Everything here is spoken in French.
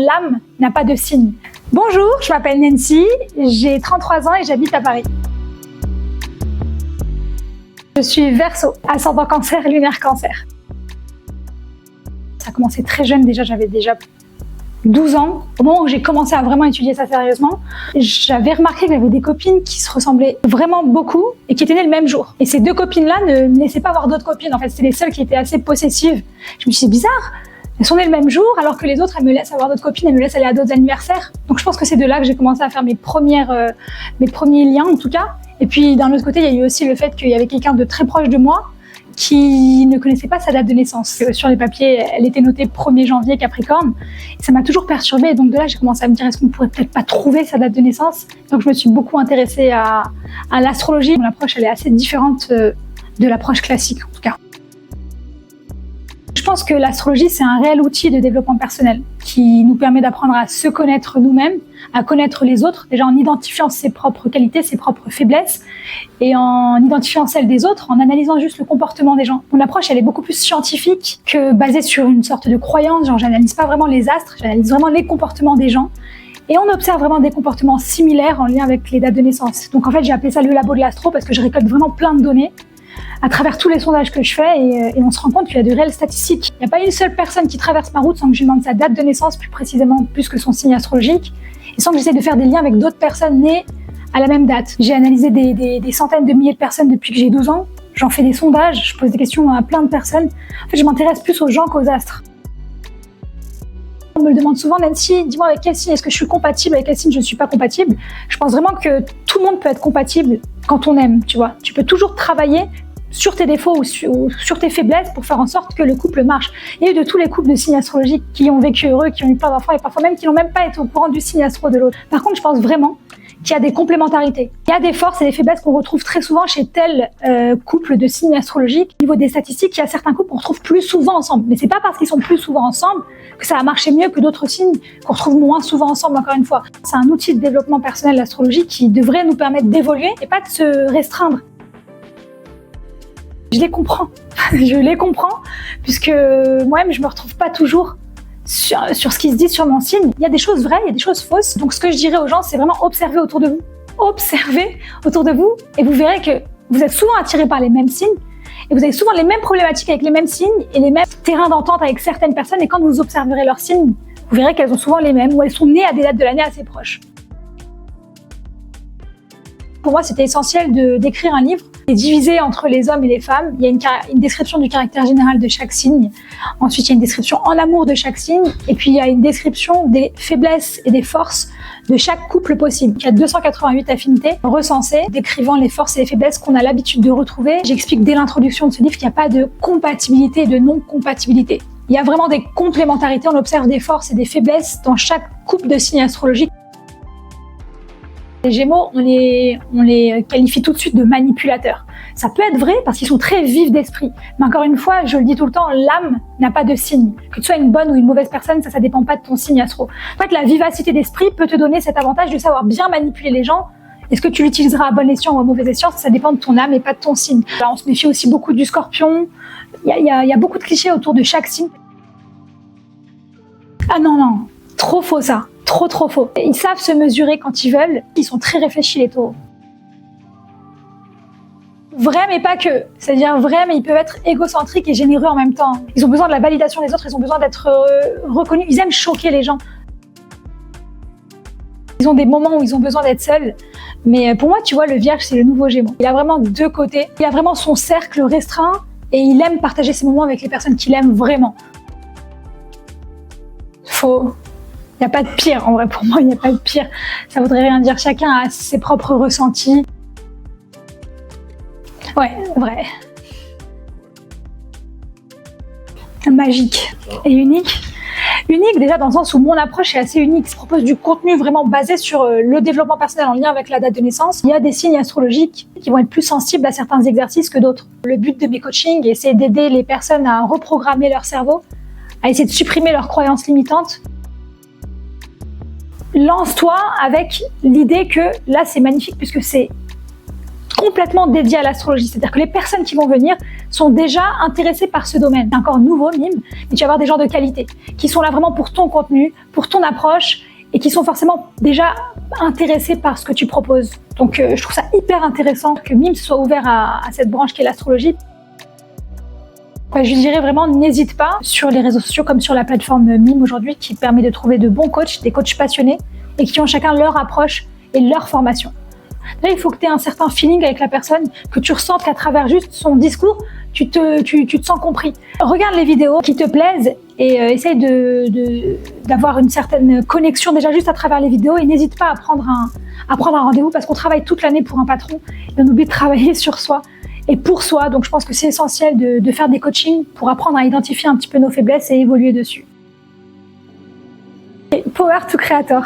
l'âme n'a pas de signe. Bonjour, je m'appelle Nancy, j'ai 33 ans et j'habite à Paris. Je suis Verseau, ascendant Cancer, lunaire Cancer. Ça a commencé très jeune déjà, j'avais déjà 12 ans. Au moment où j'ai commencé à vraiment étudier ça sérieusement, j'avais remarqué que j'avais des copines qui se ressemblaient vraiment beaucoup et qui étaient nées le même jour. Et ces deux copines-là ne me laissaient pas voir d'autres copines. En fait, c'était les seules qui étaient assez possessives. Je me suis dit, c'est bizarre, elles sont nées le même jour alors que les autres, elles me laissent avoir d'autres copines, elles me laissent aller à d'autres anniversaires. Donc je pense que c'est de là que j'ai commencé à faire mes premiers liens en tout cas. Et puis d'un autre côté, il y a eu aussi le fait qu'il y avait quelqu'un de très proche de moi qui ne connaissait pas sa date de naissance. Sur les papiers, elle était notée 1er janvier Capricorne. Et ça m'a toujours perturbée. Donc de là, j'ai commencé à me dire, est-ce qu'on pourrait peut-être pas trouver sa date de naissance? Donc je me suis beaucoup intéressée à l'astrologie. Mon approche, elle est assez différente de l'approche classique, en tout cas. Je pense que l'astrologie, c'est un réel outil de développement personnel qui nous permet d'apprendre à se connaître nous-mêmes, à connaître les autres, déjà en identifiant ses propres qualités, ses propres faiblesses, et en identifiant celles des autres, en analysant juste le comportement des gens. Mon approche, elle est beaucoup plus scientifique que basée sur une sorte de croyance, genre j'analyse pas vraiment les astres, j'analyse vraiment les comportements des gens, et on observe vraiment des comportements similaires en lien avec les dates de naissance. Donc en fait, j'ai appelé ça le labo de l'astro parce que je récolte vraiment plein de données à travers tous les sondages que je fais et on se rend compte qu'il y a de réelles statistiques. Il n'y a pas une seule personne qui traverse ma route sans que je lui demande sa date de naissance, plus précisément plus que son signe astrologique, et sans que j'essaie de faire des liens avec d'autres personnes nées à la même date. J'ai analysé des centaines de milliers de personnes depuis que j'ai 12 ans, j'en fais des sondages, je pose des questions à plein de personnes. En fait, je m'intéresse plus aux gens qu'aux astres. On me le demande souvent, Nancy, dis-moi avec quel signe est-ce que je suis compatible, avec quel signe je ne suis pas compatible. Je pense vraiment que tout le monde peut être compatible quand on aime, tu vois. Tu peux toujours travailler sur tes défauts ou sur tes faiblesses pour faire en sorte que le couple marche. Il y a eu de tous les couples de signes astrologiques qui ont vécu heureux, qui ont eu plein d'enfants et parfois même qui n'ont même pas été au courant du signe astro de l'autre. Par contre, je pense vraiment qu'il y a des complémentarités. Il y a des forces et des faiblesses qu'on retrouve très souvent chez tel couple de signes astrologiques. Au niveau des statistiques, il y a certains couples qu'on retrouve plus souvent ensemble. Mais c'est pas parce qu'ils sont plus souvent ensemble que ça a marché mieux que d'autres signes qu'on retrouve moins souvent ensemble, encore une fois. C'est un outil de développement personnel, l'astrologie, qui devrait nous permettre d'évoluer et pas de se restreindre. Je les comprends, puisque moi-même, je me retrouve pas toujours sur ce qui se dit sur mon signe. Il y a des choses vraies, il y a des choses fausses. Donc ce que je dirais aux gens, c'est vraiment observer autour de vous. Observez autour de vous et vous verrez que vous êtes souvent attirés par les mêmes signes et vous avez souvent les mêmes problématiques avec les mêmes signes et les mêmes terrains d'entente avec certaines personnes. Et quand vous observerez leurs signes, vous verrez qu'elles ont souvent les mêmes ou elles sont nées à des dates de l'année assez proches. Pour moi, c'était essentiel d'écrire un livre et divisé entre les hommes et les femmes. Il y a une description du caractère général de chaque signe. Ensuite, il y a une description en amour de chaque signe. Et puis, il y a une description des faiblesses et des forces de chaque couple possible. Il y a 288 affinités recensées, décrivant les forces et les faiblesses qu'on a l'habitude de retrouver. J'explique dès l'introduction de ce livre qu'il n'y a pas de compatibilité et de non-compatibilité. Il y a vraiment des complémentarités. On observe des forces et des faiblesses dans chaque couple de signes astrologiques. Les Gémeaux, on les qualifie tout de suite de manipulateurs. Ça peut être vrai parce qu'ils sont très vifs d'esprit. Mais encore une fois, je le dis tout le temps, l'âme n'a pas de signe. Que tu sois une bonne ou une mauvaise personne, ça dépend pas de ton signe astro. En fait, la vivacité d'esprit peut te donner cet avantage de savoir bien manipuler les gens. Est-ce que tu l'utiliseras à bon escient ou à mauvais escient? Ça dépend de ton âme et pas de ton signe. Là, on se méfie aussi beaucoup du Scorpion. Il y a beaucoup de clichés autour de chaque signe. Ah non, trop faux ça. Trop faux. Ils savent se mesurer quand ils veulent. Ils sont très réfléchis, les taureaux. Vrais, mais pas que. C'est-à-dire vrais, mais ils peuvent être égocentriques et généreux en même temps. Ils ont besoin de la validation des autres, ils ont besoin d'être reconnus. Ils aiment choquer les gens. Ils ont des moments où ils ont besoin d'être seuls. Mais pour moi, tu vois, le Vierge, c'est le nouveau Gémeaux. Il a vraiment deux côtés. Il a vraiment son cercle restreint et il aime partager ses moments avec les personnes qu'il aime vraiment. Il n'y a pas de pire, en vrai, pour moi, il n'y a pas de pire. Ça voudrait rien dire, chacun a ses propres ressentis. Ouais, vrai. Magique et unique. Unique déjà dans le sens où mon approche est assez unique. Je propose du contenu vraiment basé sur le développement personnel en lien avec la date de naissance. Il y a des signes astrologiques qui vont être plus sensibles à certains exercices que d'autres. Le but de mes coachings, c'est d'aider les personnes à reprogrammer leur cerveau, à essayer de supprimer leurs croyances limitantes. Lance-toi avec l'idée que là c'est magnifique puisque c'est complètement dédié à l'astrologie. C'est-à-dire que les personnes qui vont venir sont déjà intéressées par ce domaine. C'est encore nouveau, Mime, mais tu vas avoir des gens de qualité qui sont là vraiment pour ton contenu, pour ton approche et qui sont forcément déjà intéressés par ce que tu proposes. Donc, je trouve ça hyper intéressant que Mime soit ouvert à cette branche qui est l'astrologie. Je dirais vraiment, n'hésite pas sur les réseaux sociaux comme sur la plateforme Mime aujourd'hui qui permet de trouver de bons coachs, des coachs passionnés et qui ont chacun leur approche et leur formation. Là, il faut que tu aies un certain feeling avec la personne, que tu ressentes qu'à travers juste son discours, tu te sens compris. Regarde les vidéos qui te plaisent et essaye d'avoir une certaine connexion déjà juste à travers les vidéos et n'hésite pas à prendre un rendez-vous parce qu'on travaille toute l'année pour un patron et on oublie de travailler sur soi et pour soi. Donc, je pense que c'est essentiel de faire des coachings pour apprendre à identifier un petit peu nos faiblesses et évoluer dessus. Et Power to Creator.